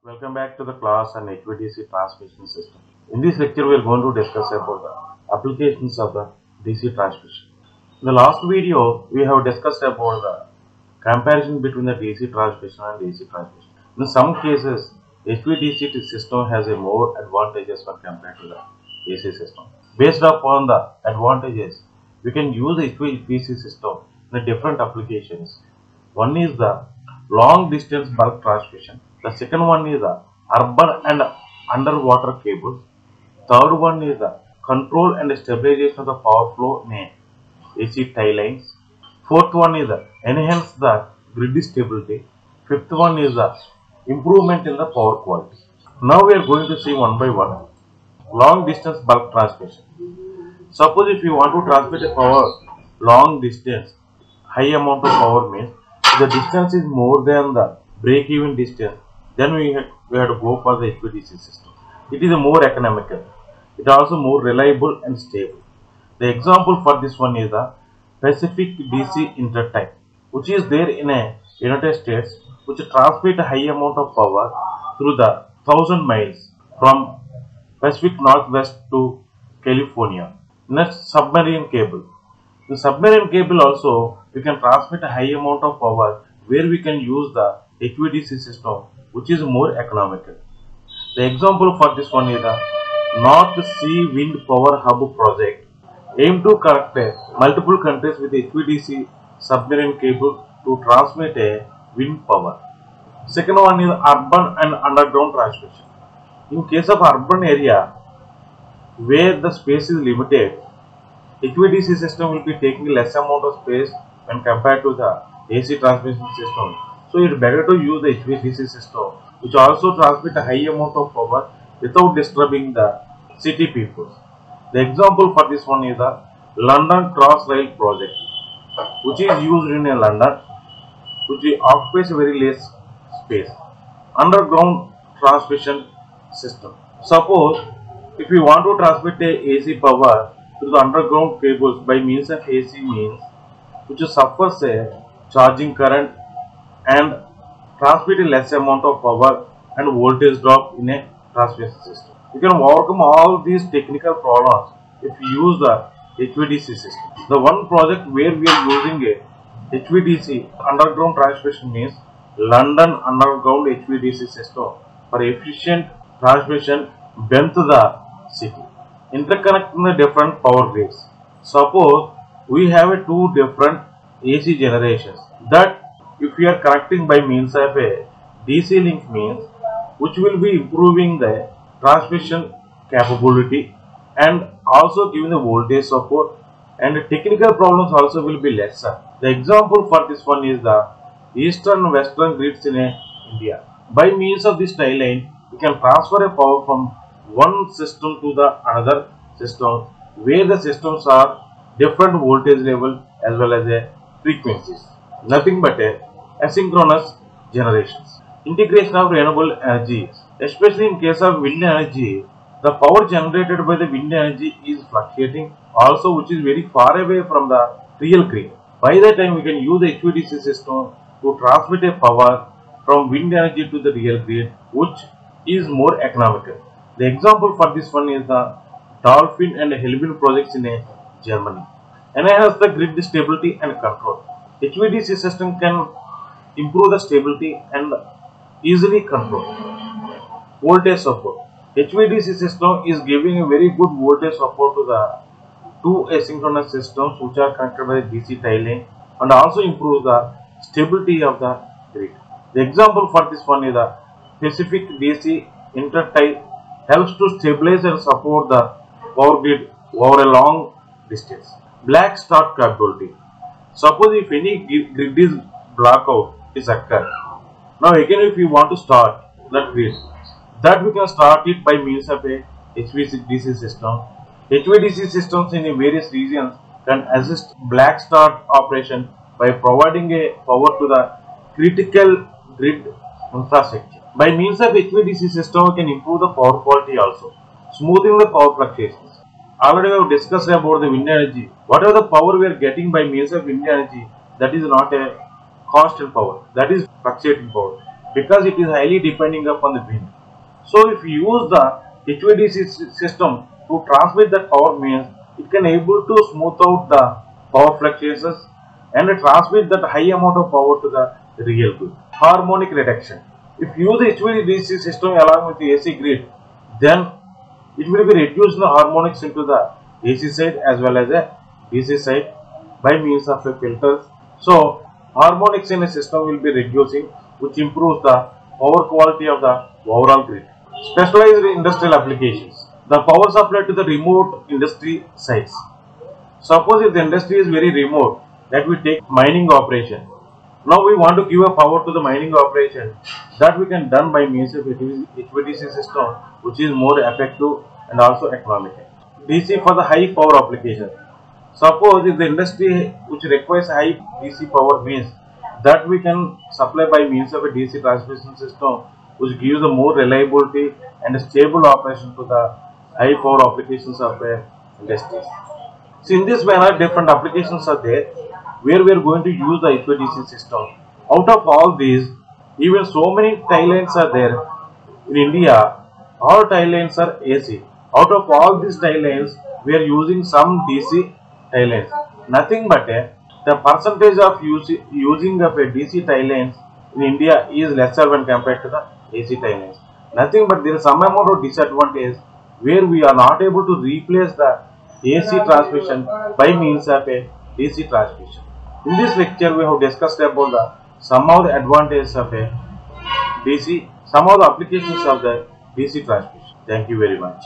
Welcome back to the class on HVDC transmission system. In this lecture, we are going to discuss about the applications of the DC transmission. In the last video, we have discussed about the comparison between the DC transmission and AC transmission. In some cases, HVDC system has a more advantages when compared to the AC system. Based upon the advantages, we can use HVDC system in different applications. One is the long distance bulk transmission. The second one is the urban and underwater cables. Third one is the control and stabilization of the power flow in AC tie lines. Fourth one is the enhance the grid stability. Fifth one is the improvement in the power quality. Now we are going to see one by one. Long distance bulk transmission. Suppose if you want to transmit a power long distance, high amount of power means the distance is more than the break-even distance, then we have to go for the HVDC system. It is a more economical. It is also more reliable and stable. The example for this one is the Pacific DC Intertype, which is there in a United States, which transmit a high amount of power through the 1000 miles from Pacific Northwest to California. Next, submarine cable. The submarine cable also we can transmit a high amount of power where we can use the HVDC system, which is more economical. The example for this one is the North Sea Wind Power Hub project, aim to connect multiple countries with HVDC submarine cable to transmit a wind power. Second one is urban and underground transmission. In case of urban area where the space is limited, HVDC system will be taking less amount of space when compared to the AC transmission system. So it is better to use the HVDC system, which also transmit a high amount of power without disturbing the city people. The example for this one is the London Cross Rail project, which is used in London, which occupies very less space. Underground transmission system. Suppose if you want to transmit a AC power through the underground cables by means of AC means, which suffers a charging current and transmit a less amount of power and voltage drop in a transmission system. You can overcome all these technical problems if you use the HVDC system. The one project where we are using a HVDC underground transmission means London Underground HVDC system for efficient transmission within the city. Interconnecting the different power grids. Suppose we have two different AC generations that if we are connecting by means of a DC link means, which will be improving the transmission capability and also giving the voltage support, and the technical problems also will be lesser. The example for this one is the eastern and western grids in India. By means of this tie line, we can transfer a power from one system to the another system where the systems are different voltage level as well as frequencies. Nothing but asynchronous generations. Integration of renewable energy, especially in case of wind energy, the power generated by the wind energy is fluctuating also, which is very far away from the real grid. By that time we can use the HVDC system to transmit a power from wind energy to the real grid, which is more economical. The example for this one is the Dolphin and Helbin projects in Germany. Enhance the grid stability and control. HVDC system can improve the stability and easily control. Voltage support. HVDC system is giving a very good voltage support to the two asynchronous systems which are connected by the DC tie line and also improves the stability of the grid. The example for this one is the Pacific DC Intertie helps to stabilize and support the power grid over a long distance. Black start capability. Suppose if any grid is blackout is occur. Now again if we want to start that grid, that we can start it by means of a HVDC system. HVDC systems in various regions can assist black start operation by providing a power to the critical grid infrastructure. By means of HVDC system, we can improve the power quality also, smoothing the power fluctuations. Already we have discussed about the wind energy. Whatever the power we are getting by means of wind energy, that is not a constant power, that is fluctuating power. because it is highly depending upon the wind. So if you use the HVDC system to transmit that power means it can able to smooth out the power fluctuations and transmit that high amount of power to the real grid. Harmonic reduction. If you use the HVDC system along with the AC grid, then it will be reduced the harmonics into the AC side as well as the DC side by means of a filters. So harmonics in a system will be reducing, which improves the power quality of the overall grid. Specialized industrial applications. The power supply to the remote industry sites. Suppose if the industry is very remote, that we take mining operation. Now we want to give a power to the mining operation, that we can done by means of HVDC system, which is more effective and also economical. DC for the high power application. Suppose if the industry which requires high DC power means that we can supply by means of a DC transmission system, which gives a more reliability and a stable operation to the high power applications of the industries. So in this manner, different applications are there where we are going to use the HVDC system. Out of all these, even so many tie lines are there in India. All tie lines are AC. Out of all these tie lines, we are using some DC tie lines. Nothing but the percentage of using of a DC tie lines in India is lesser when compared to the AC tie lines. Nothing but there is some amount of disadvantage where we are not able to replace the AC transmission by means of a DC transmission. In this lecture, we have discussed about some of the advantages of a DC, some of the applications of the DC transmission. Thank you very much.